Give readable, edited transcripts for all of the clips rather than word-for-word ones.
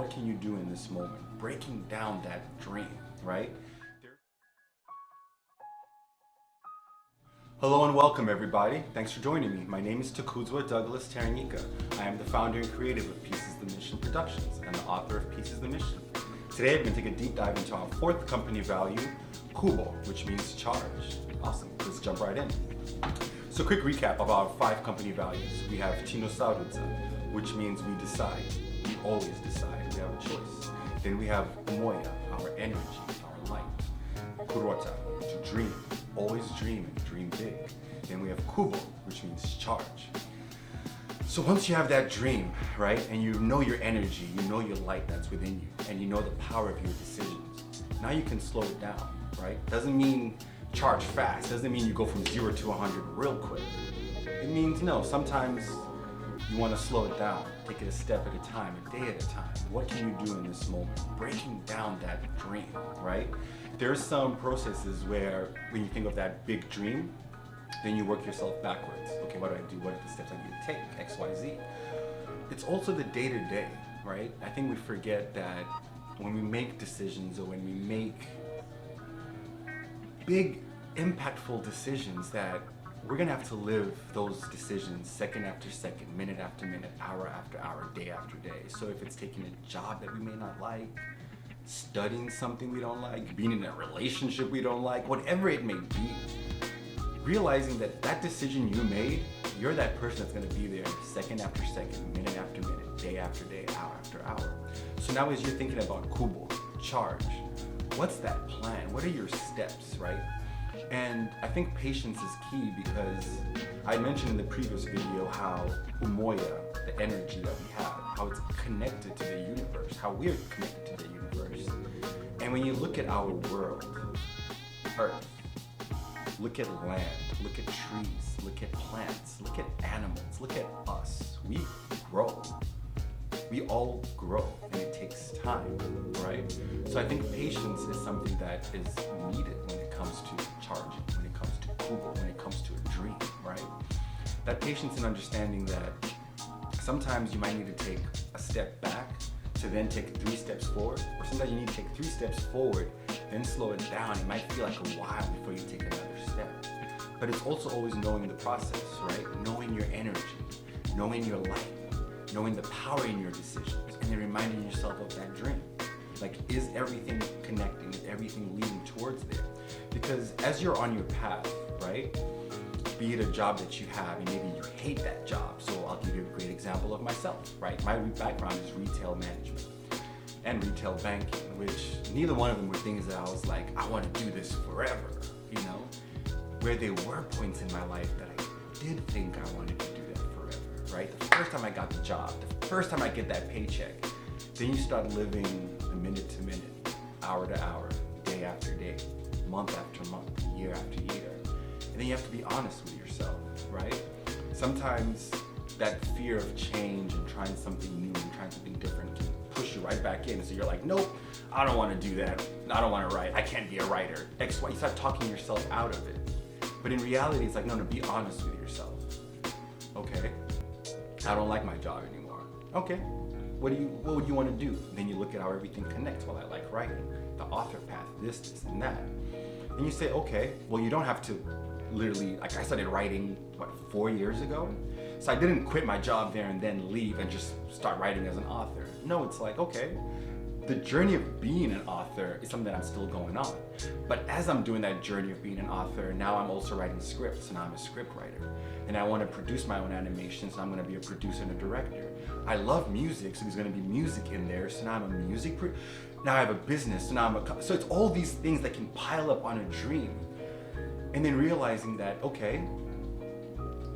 what can you do in this moment? Breaking down that dream, right? Hello and welcome everybody. Thanks for joining me. My name is Kubo Douglas Teranyika. I am the founder and creative of PiTM Productions and the author of PiTM Mission. Today I'm going to take a deep dive into our fourth company value, Kubo, which means charge. Awesome, let's jump right in. So quick recap of our 5 company values. We have Chinosauruza, which means we decide. We always decide. We have a choice. Then we have Umoya, our energy, our light. Kurota, to dream. Always dream and dream big. Then we have Kubo, which means charge. So once you have that dream, right, and you know your energy, you know your light that's within you, and you know the power of your decisions, now you can slow it down, right? Doesn't mean charge fast. Doesn't mean you go from 0 to 100 real quick. It means no, sometimes you want to slow it down. Take it a step at a time, a day at a time. What can you do in this moment? Breaking down that dream, right? There's some processes where when you think of that big dream, then you work yourself backwards. Okay, what do I do? What are the steps I need to take? X, Y, Z. It's also the day-to-day, right? I think we forget that when we make decisions or when we make big, impactful decisions, that we're gonna have to live those decisions second after second, minute after minute, hour after hour, day after day. So if it's taking a job that we may not like, studying something we don't like, being in a relationship we don't like, whatever it may be, realizing that that decision you made, you're that person that's gonna be there second after second, minute after minute, day after day, hour after hour. So now as you're thinking about Kubo, charge, what's that plan? What are your steps, right? And I think patience is key because I mentioned in the previous video how Umoya, the energy that we have, how it's connected to the universe, how we're connected to the universe. And when you look at our world, Earth, look at land, look at trees, look at plants, look at animals, look at us. We grow. We all grow, and it takes time, right? So I think patience is something that is needed when it comes to charging, when it comes to Kubo, when it comes to a dream, right? That patience and understanding that sometimes you might need to take a step back to then take 3 steps forward, or sometimes you need to take 3 steps forward, then slow it down. It might feel like a while before you take another step. But it's also always knowing the process, right? Knowing your energy, knowing your light, knowing the power in your decisions, and then reminding yourself of that dream. Like, is everything connecting? Is everything leading towards there? Because as you're on your path, right, be it a job that you have, and maybe you hate that job. So I'll give you a great example of myself, right? My background is retail management and retail banking, which neither one of them were things that I was like, I want to do this forever, you know? Where there were points in my life that I did think I wanted to do that forever, right? The first time I got the job, the first time I get that paycheck, then you start living the minute to minute, hour to hour, day after day, month after month, year after year. And then you have to be honest with yourself, right? Sometimes that fear of change and trying something new and trying something different can push you right back in. So you're like, nope, I don't want to do that. I don't want to write. I can't be a writer. X, Y. You start talking yourself out of it. But in reality, it's like, no, be honest with yourself. Okay, I don't like my job anymore. Okay, what would you want to do? Then you look at how everything connects. Well, I like writing, the author path, this, and that. And you say, okay, well, you don't have to literally, like I started writing, 4 years ago? So I didn't quit my job there and then leave and just start writing as an author. No, it's like, okay, the journey of being an author is something that I'm still going on. But as I'm doing that journey of being an author, now I'm also writing scripts, and I'm a script writer. And I want to produce my own animations, so I'm going to be a producer and a director. I love music, so there's going to be music in there, so now I'm a now I have a business, so now so it's all these things that can pile up on a dream. And then realizing that, okay,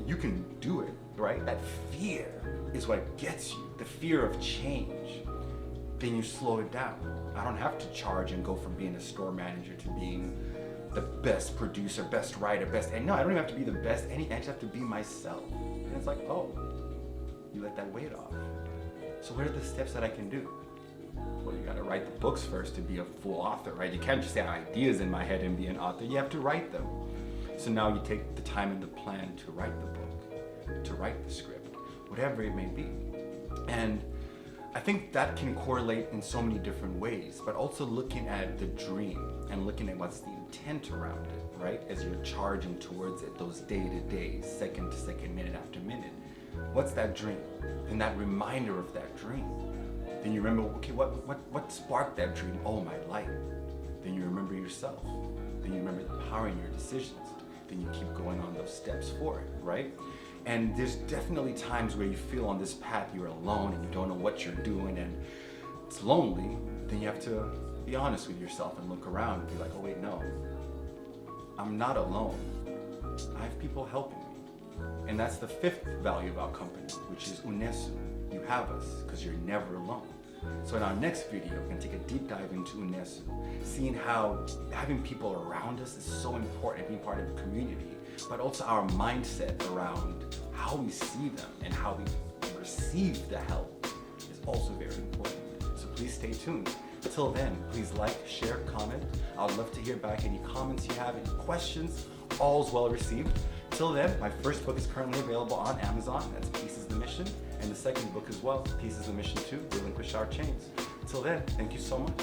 you can do it, right? That fear is what gets you, the fear of change. Then you slow it down. I don't have to charge and go from being a store manager to being the best producer, best writer, and no, I don't even have to be the best anything. I just have to be myself. And it's like, oh, you let that weight off. So what are the steps that I can do? Well, you gotta write the books first to be a full author, right? You can't just have ideas in my head and be an author. You have to write them. So now you take the time and the plan to write the book, to write the script, whatever it may be. And I think that can correlate in so many different ways, but also looking at the dream and looking at what's the intent around it, right? As you're charging towards it, those day to day, second to second, minute after minute. What's that dream? And that reminder of that dream. Then you remember, okay, what sparked that dream? Oh, my light. Then you remember yourself. Then you remember the power in your decisions. Then you keep going on those steps for it, right? And there's definitely times where you feel on this path you're alone and you don't know what you're doing and it's lonely. Then you have to be honest with yourself and look around and be like, oh wait, no, I'm not alone. I have people helping me. And that's the fifth value of our company, which is unesu. You have us because you're never alone. So in our next video, we're going to take a deep dive into unesu, seeing how having people around us is so important, being part of a community, but also our mindset around how we see them and how we receive the help is also very important. So please stay tuned. Until then, please like, share, comment. I would love to hear back any comments you have, any questions. All's well received. Till then, my first book is currently available on Amazon. That's Pieces the Mission. And the second book as well, Pieces the Mission 2, Relinquish Our Chains. Till then, thank you so much.